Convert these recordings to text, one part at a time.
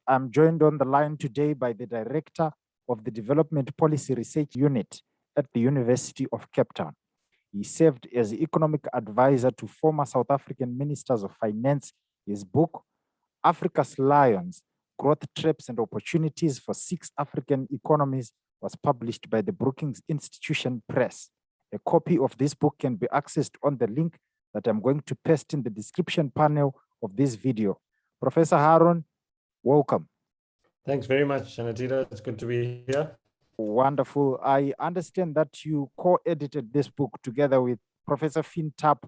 I'm joined on the line today by the Director of the Development Policy Research Unit at the University of Cape Town. He served as economic advisor to former South African ministers of finance. His book, Africa's Lions, Growth Traps and Opportunities for 6 African Economies, was published by the Brookings Institution Press. A copy of this book can be accessed on the link that I'm going to paste in the description panel of this video. Professor Haroon, welcome. Thanks very much, Anatita. It's good to be here. Wonderful. I understand that you co-edited this book together with Professor Finn Tapp,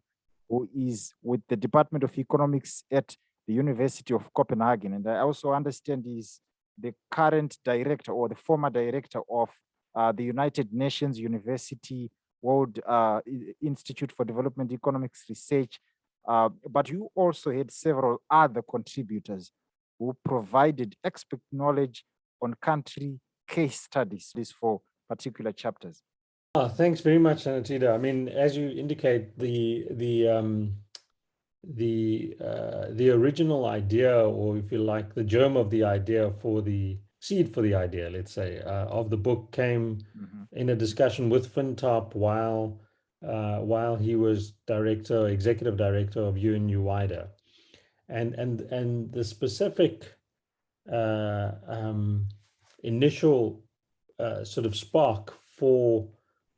who is with the Department of Economics at the University of Copenhagen. And I also understand he's the current director or the former director of the United Nations University World Institute for Development Economics Research. But you also had several other contributors who provided expert knowledge on country case studies for particular chapters. Thanks very much, Anatita. I mean, as you indicate, the original idea, or if you like, the germ of the idea, for the seed for the idea, let's say, of the book came in a discussion with Finn Tapp while he was executive director of UNU-WIDER. And the specific initial sort of spark for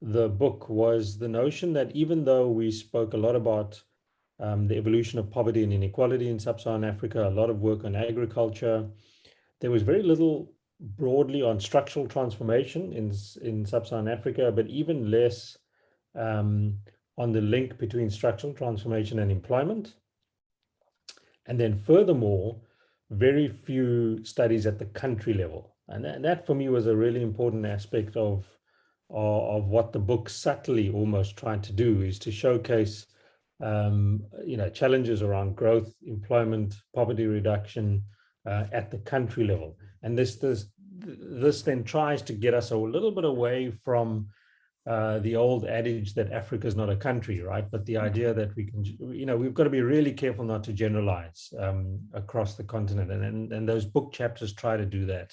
the book was the notion that even though we spoke a lot about the evolution of poverty and inequality in sub-Saharan Africa, a lot of work on agriculture, there was very little broadly on structural transformation in sub-Saharan Africa, but even less on the link between structural transformation and employment. And then furthermore, very few studies at the country level. And that for me was a really important aspect of what the book subtly almost tried to do, is to showcase challenges around growth, employment, poverty reduction at the country level. And this then tries to get us a little bit away from the old adage that Africa is not a country, right? But the idea that we can, we've got to be really careful not to generalize across the continent. And those book chapters try to do that.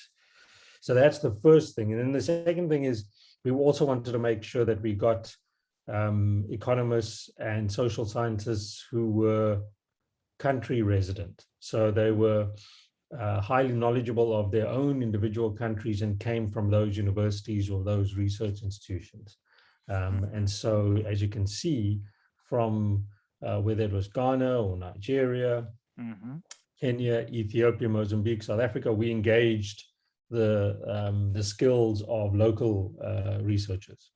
So that's the first thing. And then the second thing is we also wanted to make sure that we got economists and social scientists who were country resident. So they were highly knowledgeable of their own individual countries and came from those universities or those research institutions. And so, as you can see, from whether it was Ghana or Nigeria, Kenya, Ethiopia, Mozambique, South Africa, we engaged the skills of local researchers.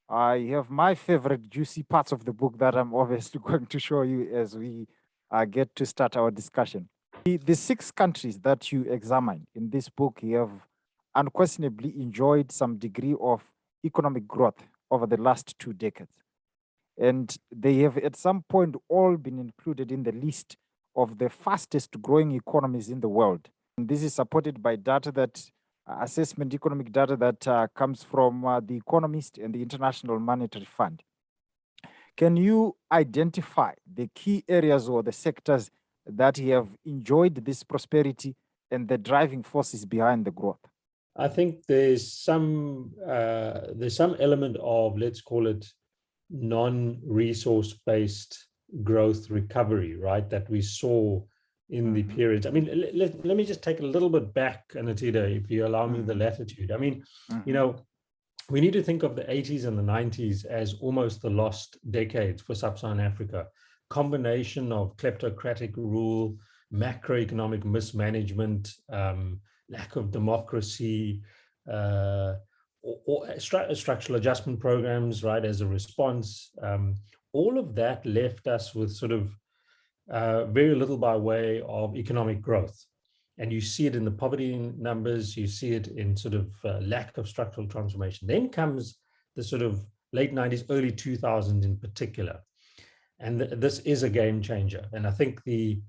I have my favorite juicy parts of the book that I'm obviously going to show you as we get to start our discussion. The 6 countries that you examine in this book have unquestionably enjoyed some degree of economic growth over the last 2 decades. And they have at some point all been included in the list of the fastest growing economies in the world. And this is supported by data that economic data that comes from the Economist and the International Monetary Fund. Can you identify the key areas or the sectors that have enjoyed this prosperity and the driving forces behind the growth? I think there's some element of, let's call it, non-resource based growth recovery, right, that we saw in the period. I mean, let me just take a little bit back, Anatita, if you allow me the latitude. I mean, we need to think of the 80s and the 90s as almost the lost decades for sub-Saharan Africa. Combination of kleptocratic rule, macroeconomic mismanagement, lack of democracy, or structural adjustment programs, right, as a response. All of that left us with sort of very little by way of economic growth. And you see it in the poverty numbers, you see it in sort of lack of structural transformation. Then comes the sort of late 90s, early 2000s in particular. And this is a game changer. And I think the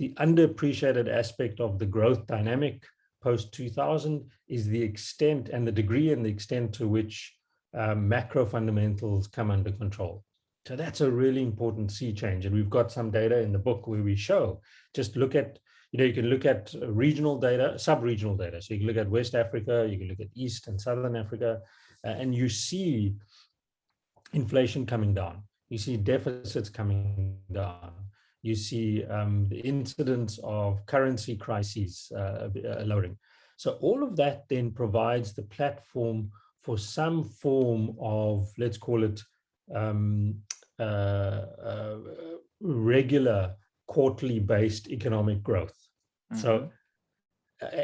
underappreciated aspect of the growth dynamic post-2000 is the extent and the degree and the extent to which macro fundamentals come under control. So that's a really important sea change. And we've got some data in the book where we show, just look at you can look at regional data, sub-regional data. So you can look at West Africa, you can look at East and Southern Africa, and you see inflation coming down. You see deficits coming down. You see the incidence of currency crises lowering. So all of that then provides the platform for some form of, let's call it, regular quarterly based economic growth. So,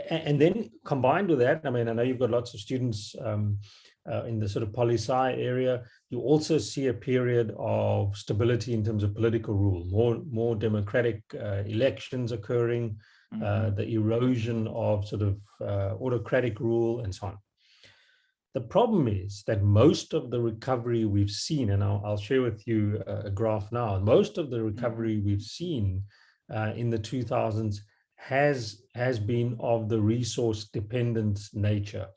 and then combined with that, I mean, I know you've got lots of students in the sort of poli-sci area. You also see a period of stability in terms of political rule, more democratic elections occurring, the erosion of sort of autocratic rule and so on. The problem is that most of the recovery we've seen, and I'll share with you a graph now, most of the recovery we've seen in the 2000s has been of the resource dependent nature.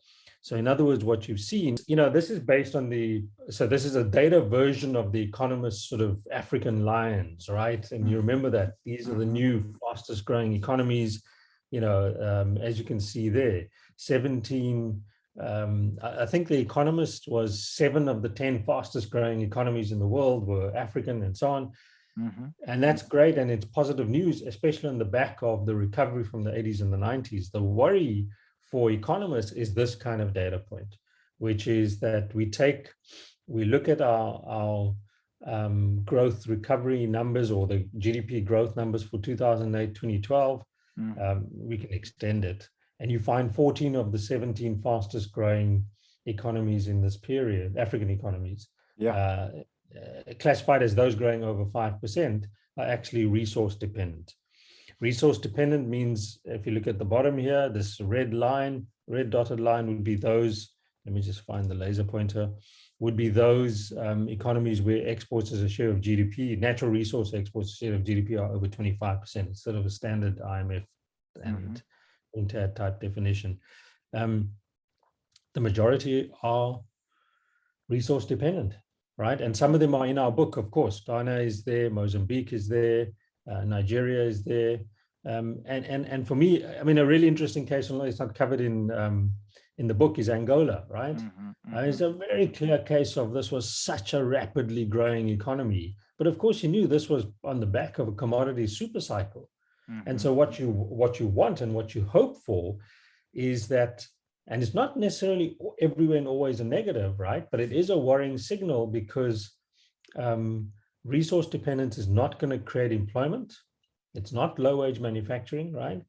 So in other words, what you've seen, this is based on this is a data version of the Economist sort of African lions, right? And you remember that these are the new fastest growing economies, as you can see there, 17, I think the Economist was 7 of the 10 fastest growing economies in the world were African and so on. And that's great. And it's positive news, especially on the back of the recovery from the 80s and the 90s. The worry for economists is this kind of data point, which is that we look at our growth recovery numbers or the GDP growth numbers for 2008, 2012, we can extend it. And you find 14 of the 17 fastest growing economies in this period, African economies, classified as those growing over 5%, are actually resource dependent. Resource dependent means, if you look at the bottom here, this red dotted line would be those, let me just find the laser pointer, would be those economies where exports as a share of GDP, natural resource exports as a share of GDP are over 25%, instead of a standard IMF and UNTAD type definition. The majority are resource dependent, right? And some of them are in our book, of course. Ghana is there, Mozambique is there, Nigeria is there. And for me, I mean, a really interesting case, although it's not covered in the book, is Angola, right? It's a very clear case of this was such a rapidly growing economy. But of course, you knew this was on the back of a commodity super cycle. And so what you want and what you hope for is that, and it's not necessarily everywhere and always a negative, right? But it is a worrying signal because resource dependence is not going to create employment. It's not low-wage manufacturing, right?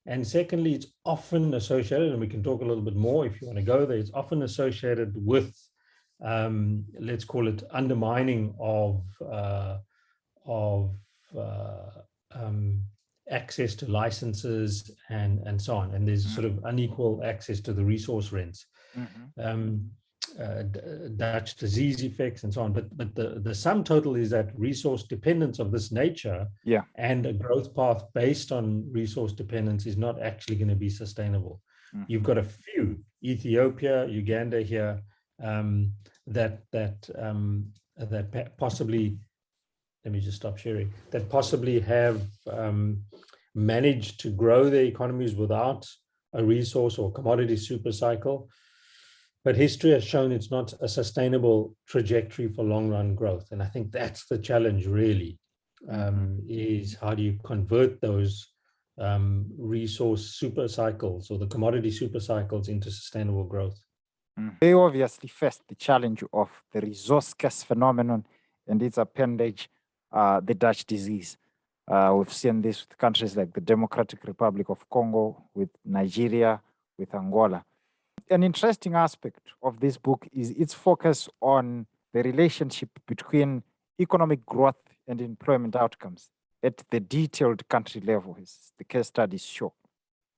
And secondly, it's often associated, and we can talk a little bit more if you want to go there, it's often associated with, let's call it undermining of access to licenses and so on. And there's sort of unequal access to the resource rents. Dutch disease effects and so on, but the sum total is that resource dependence of this nature and a growth path based on resource dependence is not actually going to be sustainable. You've got a few, Ethiopia, Uganda here, that possibly, let me just stop sharing, that possibly have managed to grow their economies without a resource or commodity super cycle. But history has shown it's not a sustainable trajectory for long run growth. And I think that's the challenge really, is how do you convert those resource super cycles or the commodity super cycles into sustainable growth? They obviously faced the challenge of the resource scarce phenomenon and its appendage, the Dutch disease. We've seen this with countries like the Democratic Republic of Congo, with Nigeria, with Angola. An interesting aspect of this book is its focus on the relationship between economic growth and employment outcomes at the detailed country level, as the case studies show.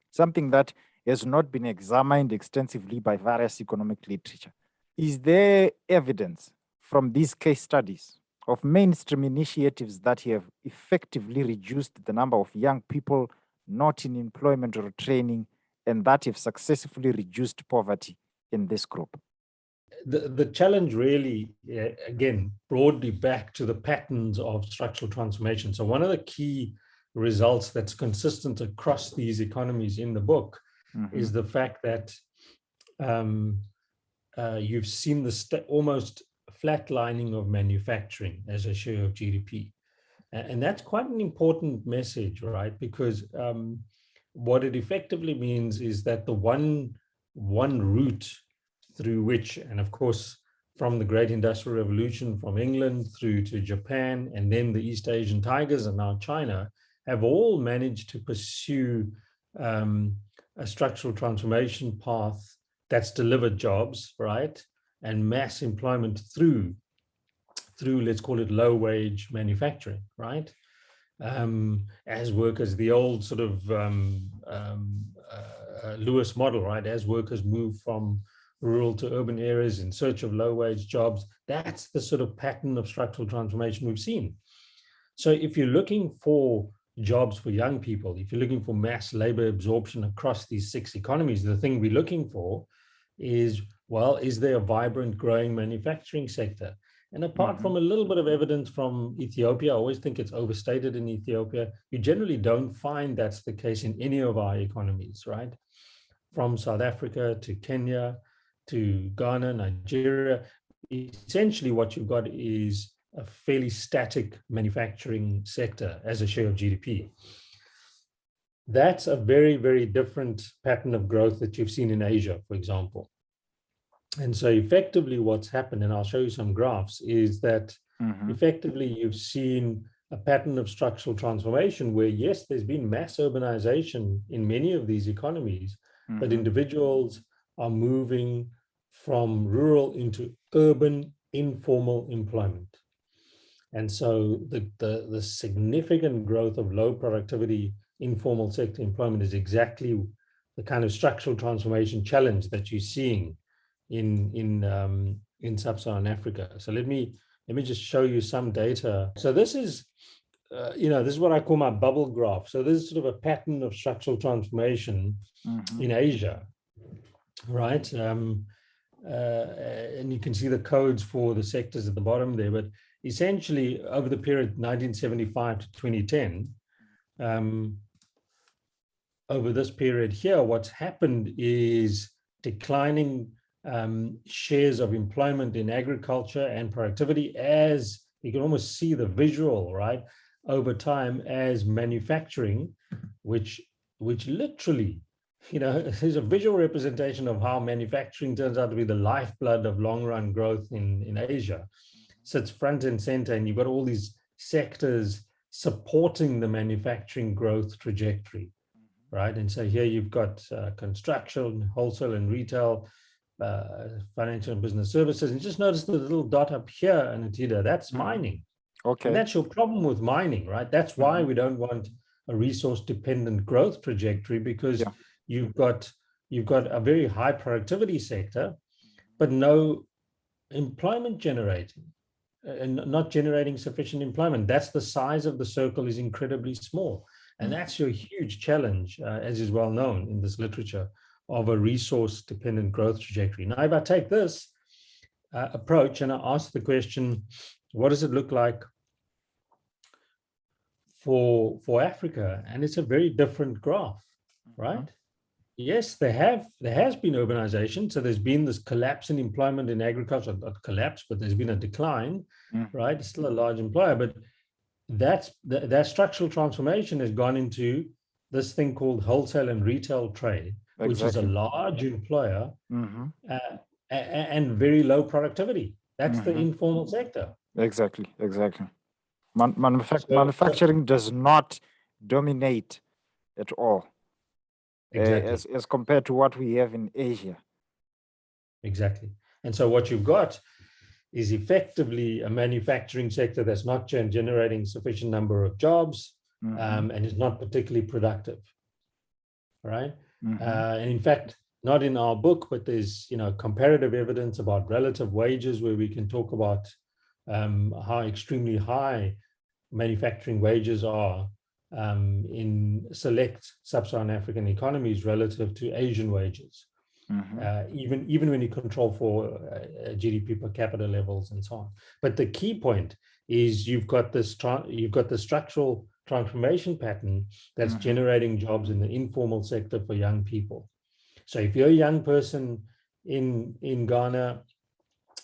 Something that has not been examined extensively by various economic literature. Is there evidence from these case studies of mainstream initiatives that have effectively reduced the number of young people not in employment or training, and that have successfully reduced poverty in this group? The challenge really, again, broadly back to the patterns of structural transformation. So one of the key results that's consistent across these economies in the book is the fact that you've seen the almost flatlining of manufacturing as a share of GDP. And that's quite an important message, right? Because what it effectively means is that the one route through which, and of course, from the Great Industrial Revolution, from England through to Japan, and then the East Asian tigers and now China, have all managed to pursue a structural transformation path that's delivered jobs, right? And mass employment through let's call it low wage manufacturing, right? As workers, the old sort of Lewis model, right? As workers move from rural to urban areas in search of low wage jobs, that's the sort of pattern of structural transformation we've seen. So if you're looking for jobs for young people, if you're looking for mass labor absorption across these 6 economies, the thing we're looking for is, well, is there a vibrant, growing manufacturing sector? And apart from a little bit of evidence from Ethiopia, I always think it's overstated in Ethiopia, you generally don't find that's the case in any of our economies, right? From South Africa to Kenya to Ghana, Nigeria, essentially what you've got is a fairly static manufacturing sector as a share of GDP. That's a very, very different pattern of growth that you've seen in Asia, for example. And so effectively what's happened, and I'll show you some graphs, is that effectively you've seen a pattern of structural transformation where, yes, there's been mass urbanization in many of these economies, but individuals are moving from rural into urban informal employment. And so the significant growth of low productivity informal sector employment is exactly the kind of structural transformation challenge that you're seeing in sub-Saharan Africa. So let me just show you some data. So this is, this is what I call my bubble graph. So this is sort of a pattern of structural transformation in Asia, right? And you can see the codes for the sectors at the bottom there, but essentially over the period 1975 to 2010, over this period here, what's happened is declining shares of employment in agriculture and productivity, as you can almost see the visual, right, over time, as manufacturing, which literally, is a visual representation of how manufacturing turns out to be the lifeblood of long-run growth in Asia, sits front and center, and you've got all these sectors supporting the manufacturing growth trajectory, right? And so here you've got construction, wholesale and retail, financial and business services, and just notice the little dot up here, Anatida, that's mining. Okay. And that's your problem with mining, right? That's why we don't want a resource-dependent growth trajectory, because you've got a very high productivity sector, but no employment generating, and not generating sufficient employment. That's the size of the circle is incredibly small. And that's your huge challenge, as is well known in this literature, of a resource-dependent growth trajectory. Now, if I take this approach and I ask the question, what does it look like for Africa? And it's a very different graph, right? Yes, there has been urbanization. So there's been this collapse in employment in agriculture, not collapse, but there's been a decline, right? It's still a large employer, but that structural transformation has gone into this thing called wholesale and retail trade, which is a large employer and very low productivity. That's the informal sector. Exactly. Manufacturing does not dominate at all. Exactly. As compared to what we have in Asia. Exactly. And so what you've got is effectively a manufacturing sector that's not generating sufficient number of jobs and is not particularly productive, right? And in fact, not in our book, but there's comparative evidence about relative wages, where we can talk about how extremely high manufacturing wages are in select sub-Saharan African economies relative to Asian wages, even when you control for GDP per capita levels and so on. But the key point is you've got the structural transformation pattern that's generating jobs in the informal sector for young people. So if you're a young person in Ghana,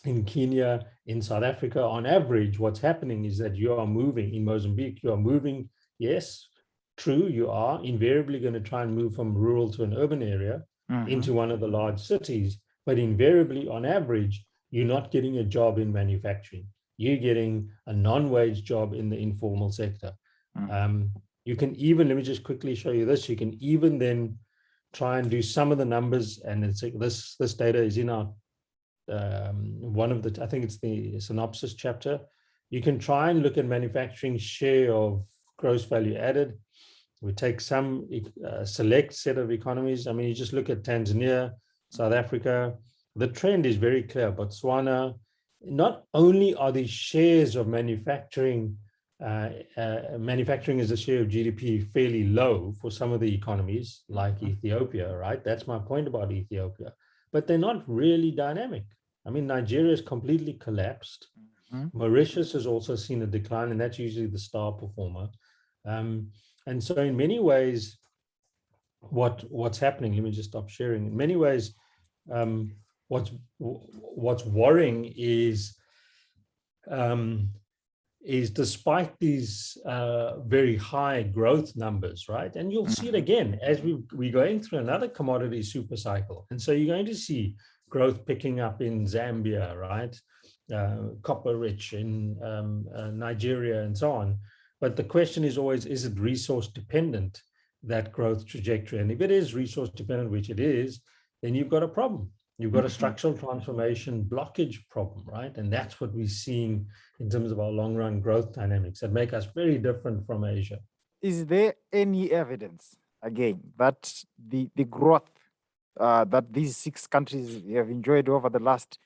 in Kenya, in South Africa, on average, what's happening is that you are moving in Mozambique, you are moving, yes, true, you are invariably going to try and move from rural to an urban area into one of the large cities, but invariably, on average, you're not getting a job in manufacturing. You're getting a non-wage job in the informal sector. You can even, let me just quickly show you this, you can even then try and do some of the numbers, and it's this data is in our one of the, I think it's the synopsis chapter. You can try and look at manufacturing share of gross value added. We take some select set of economies. I mean, you just look at Tanzania, South Africa. The trend is very clear. Botswana, not only are the shares of manufacturing as a share of GDP fairly low for some of the economies like Ethiopia, right? That's my point about Ethiopia, but they're not really dynamic. I mean, Nigeria has completely collapsed. Mauritius has also seen a decline, and that's usually the star performer. And so in many ways, what's happening, let me just stop sharing. In many ways, what's worrying is despite these very high growth numbers, right? And you'll see it again as we're going through another commodity super cycle. And so you're going to see growth picking up in Zambia, right? Copper rich in Nigeria and so on. But the question is always, is it resource dependent, that growth trajectory? And if it is resource dependent, which it is, then you've got a problem. You've got a structural transformation blockage problem, right? And that's what we're seeing in terms of our long run growth dynamics that make us very different from Asia. Is there any evidence, again, that the growth that these 6 countries have enjoyed over the last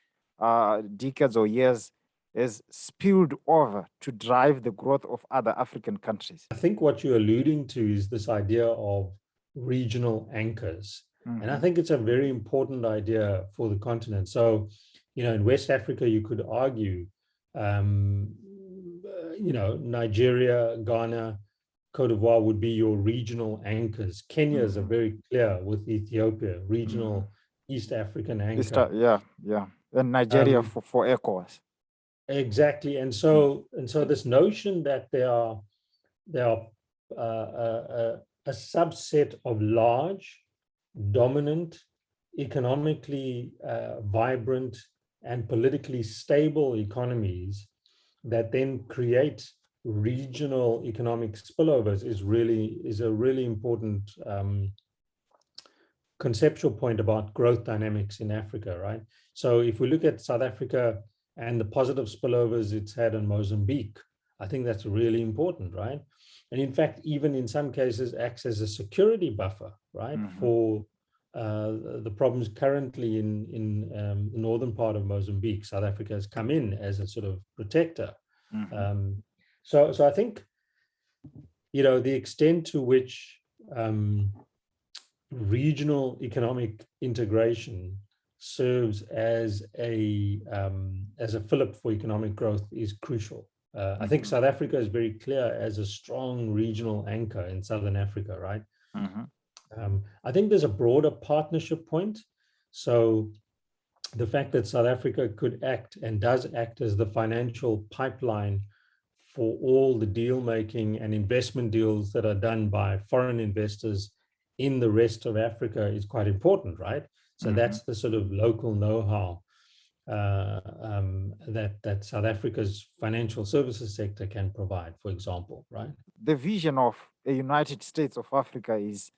decades or years has spilled over to drive the growth of other African countries? I think what you're alluding to is this idea of regional anchors. And I think it's a very important idea for the continent. So, you know, in West Africa, you could argue, you know, Nigeria, Ghana, Cote d'Ivoire would be your regional anchors. Kenya is very clear with Ethiopia, regional East African anchor. And Nigeria for ECOWAS. Exactly. And so this notion that there are a subset of large, dominant, economically vibrant and politically stable economies that then create regional economic spillovers is a really important conceptual point about growth dynamics in Africa, right? So if we look at South Africa and the positive spillovers it's had in Mozambique, I think that's really important, right? And in fact, even in some cases acts as a security buffer, right, for the problems currently in the northern part of Mozambique. South Africa has come in as a sort of protector. So I think, you know, the extent to which regional economic integration serves as a fillip for economic growth is crucial. I think South Africa is very clear as a strong regional anchor in Southern Africa, right? I think there's a broader partnership point. So the fact that South Africa could act and does act as the financial pipeline for all the deal making and investment deals that are done by foreign investors in the rest of Africa is quite important, right? So that's the sort of local know-how that South Africa's financial services sector can provide, for example, right? The vision of a United States of Africa is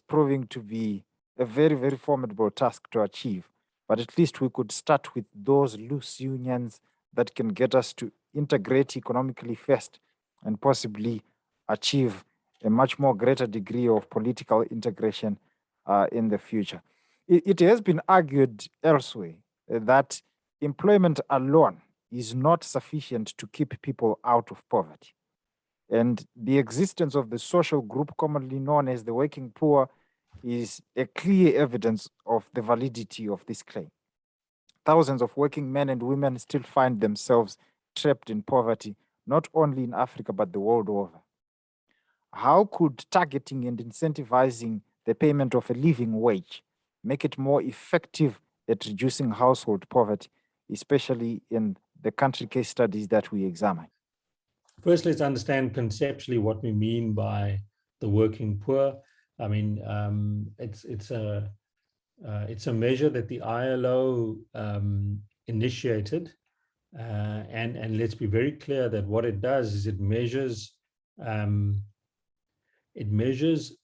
proving to be a very, very formidable task to achieve. But at least we could start with those loose unions that can get us to integrate economically first and possibly achieve a much more greater degree of political integration in the future. It has been argued elsewhere that employment alone is not sufficient to keep people out of poverty. And the existence of the social group commonly known as the working poor is a clear evidence of the validity of this claim. Thousands of working men and women still find themselves trapped in poverty, not only in Africa, but the world over. how could targeting and incentivizing the payment of a living wage make it more effective at reducing household poverty, especially in the country case studies that we examine? First, let's understand conceptually what we mean by the working poor. I mean, it's a measure that the ILO initiated, and let's be very clear that what it does is it measures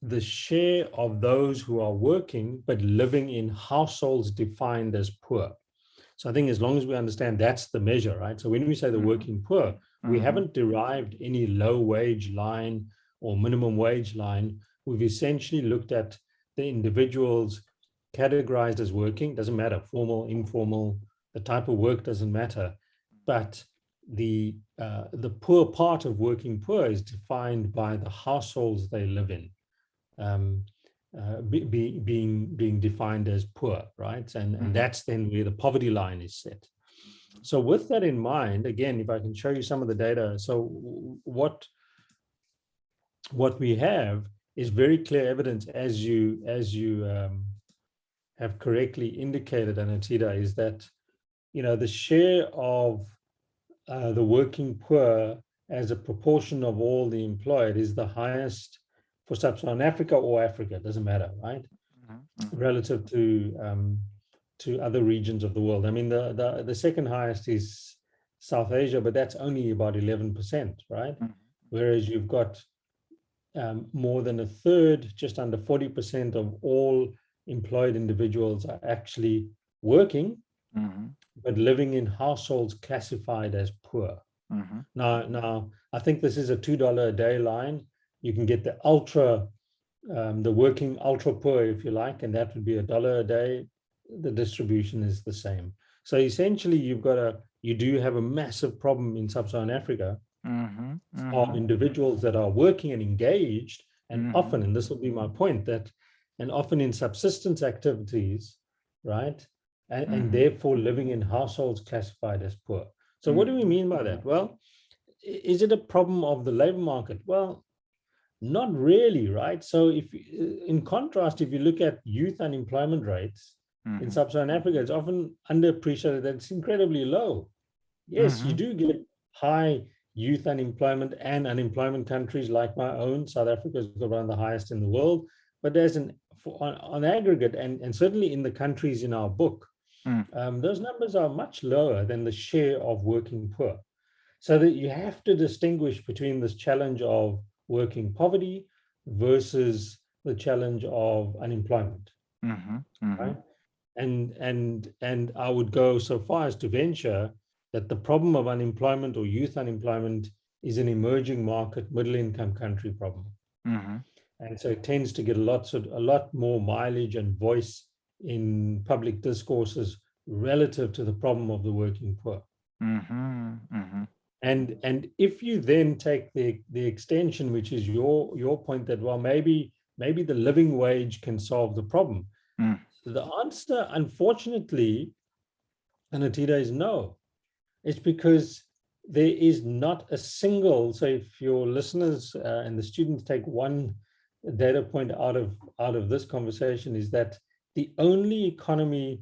the share of those who are working but living in households defined as poor. So I think as long as we understand that's the measure, right? So when we say the working poor, we haven't derived any low wage line or minimum wage line. We've essentially looked at the individuals categorized as working, doesn't matter, formal, informal, the type of work doesn't matter. But the poor part of working poor is defined by the households they live in, being defined as poor, right? And that's then where the poverty line is set. So with that in mind, again, if I can show you some of the data, so what we have is very clear evidence, as you have correctly indicated, Anatida, is that the share of the working poor as a proportion of all the employed is the highest for sub-Saharan Africa or Africa, doesn't matter, right? Relative to other regions of the world. I mean, the second highest is South Asia, but that's only about 11%, right? Whereas you've got more than a third, just under 40% of all employed individuals are actually working, but living in households classified as poor. Now, I think this is a $2 a day line. You can get the the working ultra poor, if you like, and that would be $1 a day. The distribution is the same. So essentially, you do have a massive problem in sub-Saharan Africa of individuals that are working and engaged, and often, and this will be my point, and often in subsistence activities, right? And therefore living in households classified as poor. So what do we mean by that? Well, is it a problem of the labor market? Well, not really, right? So in contrast, if you look at youth unemployment rates in sub-Saharan Africa, it's often underappreciated that it's incredibly low. Yes, you do get high youth unemployment, and unemployment countries like my own, South Africa, is around the highest in the world. But there's on aggregate, and certainly in the countries in our book, those numbers are much lower than the share of working poor. So that you have to distinguish between this challenge of working poverty versus the challenge of unemployment. Right? And I would go so far as to venture that the problem of unemployment or youth unemployment is an emerging market, middle income country problem. And so it tends to get a lot more mileage and voice in public discourses relative to the problem of the working poor. And if you then take the extension, which is your point that, well, maybe the living wage can solve the problem. The answer, unfortunately, Anatida, is no. It's because there is not a single, so if your listeners and the students take one data point out of this conversation, is that the only economy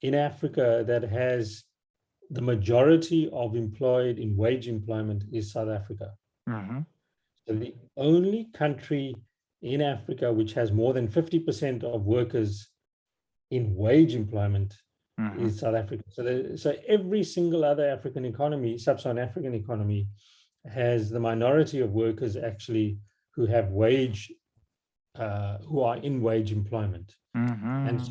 in Africa that has the majority of employed in wage employment is South Africa. So the only country in Africa which has more than 50% of workers in wage employment is South Africa. So every single other African economy, sub-Saharan African economy, has the minority of workers actually who have who are in wage employment. And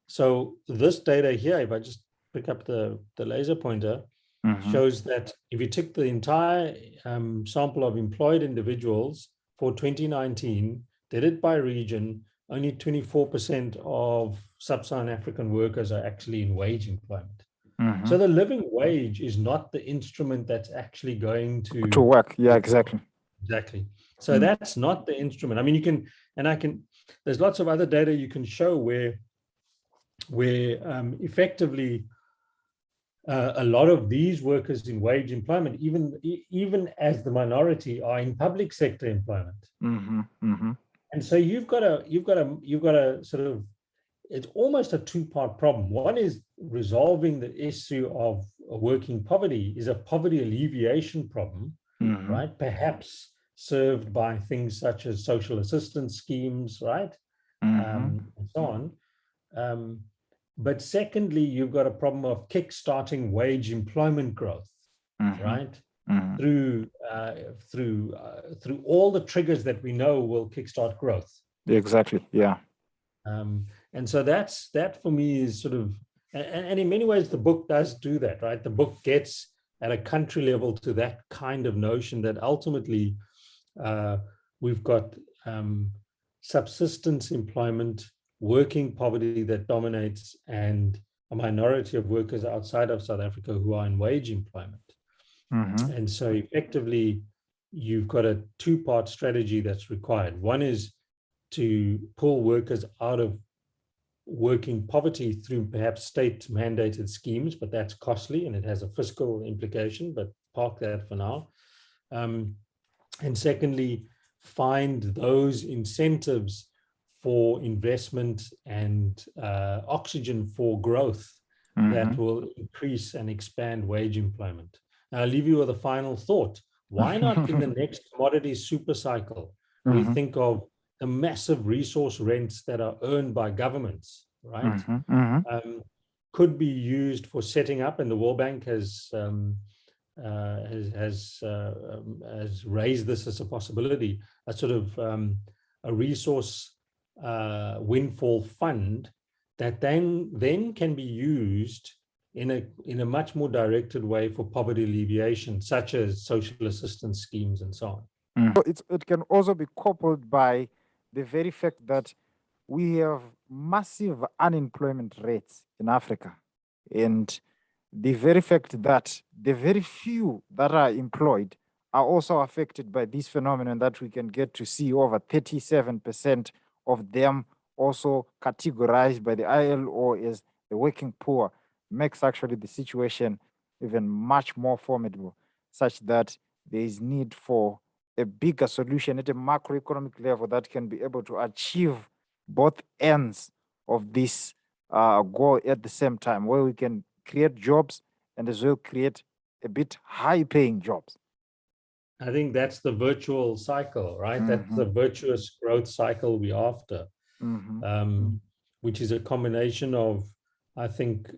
so this data here, if I just pick up the laser pointer, shows that if you took the entire sample of employed individuals for 2019, did it by region, only 24% of sub-Saharan African workers are actually in wage employment. So the living wage is not the instrument that's actually going to work. Yeah, exactly. So that's not the instrument. I mean, there's lots of other data you can show where effectively a lot of these workers in wage employment, even as the minority, are in public sector employment. And so you've got to sort of, it's almost a two-part problem. One is resolving the issue of working poverty is a poverty alleviation problem, right? Perhaps served by things such as social assistance schemes, right? And so on. But secondly, you've got a problem of kickstarting wage employment growth, right? Through all the triggers that we know will kickstart growth. Exactly. Yeah. And so that for me is sort of, and in many ways the book does do that, right? The book gets at a country level to that kind of notion that ultimately we've got subsistence employment, working poverty that dominates, and a minority of workers outside of South Africa who are in wage employment. And so effectively, you've got a two-part strategy that's required. One is to pull workers out of working poverty through perhaps state-mandated schemes, but that's costly and it has a fiscal implication, but park that for now. And secondly, find those incentives for investment and oxygen for growth that will increase and expand wage employment. Now, I'll leave you with a final thought. Why not in the next commodity super cycle, we think of the massive resource rents that are earned by governments, right? Could be used for setting up, and the World Bank has raised this as a possibility, a sort of a resource windfall fund that then can be used in a much more directed way for poverty alleviation, such as social assistance schemes and so on. So it can also be coupled by the very fact that we have massive unemployment rates in Africa, and the very fact that the very few that are employed are also affected by this phenomenon that we can get to see over 37% of them also categorized by the ILO as the working poor, makes actually the situation even much more formidable, such that there is need for a bigger solution at a macroeconomic level that can be able to achieve both ends of this goal at the same time, where we can create jobs and as well create a bit high-paying jobs. I think that's the virtual cycle, right? That's the virtuous growth cycle we're after, which is a combination of, I think,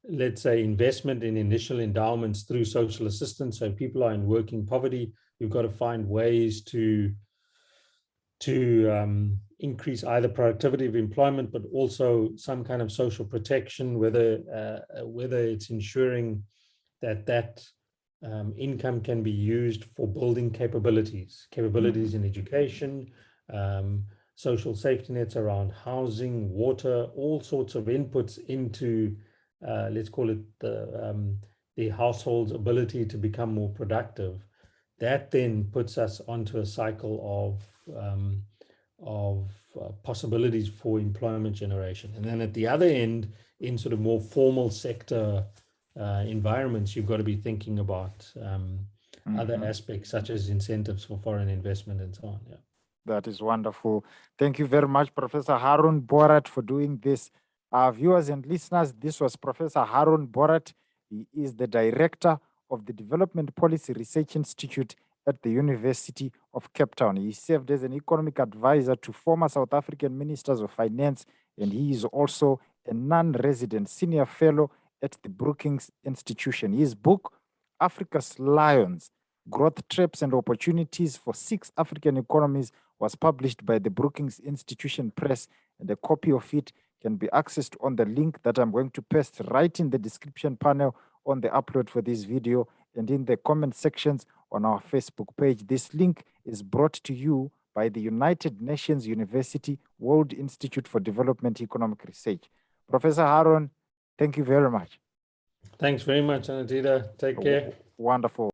let's say, investment in initial endowments through social assistance. So people are in working poverty. You've got to find ways to increase either productivity of employment, but also some kind of social protection, whether it's ensuring that income can be used for building capabilities in education, social safety nets around housing, water, all sorts of inputs into, let's call it the household's ability to become more productive. That then puts us onto a cycle of possibilities for employment generation. And then at the other end, in sort of more formal sector environments, you've got to be thinking about other aspects such as incentives for foreign investment and so on. Yeah. That is wonderful. Thank you very much, Professor Haroon Bhorat, for doing this. Viewers and listeners, this was Professor Haroon Bhorat. He is the director of the Development Policy Research Institute at the University of Cape Town. He served as an economic advisor to former South African ministers of finance, and he is also a non-resident senior fellow at the Brookings Institution. His book, Africa's Lions, Growth Traps and Opportunities for 6 African Economies, was published by the Brookings Institution Press, and a copy of it can be accessed on the link that I'm going to paste right in the description panel on the upload for this video and in the comment sections on our Facebook page. This link is brought to you by the United Nations University World Institute for Development Economic Research. Professor Haroon, thank you very much. Thanks very much, Anatida. Take care. Wonderful.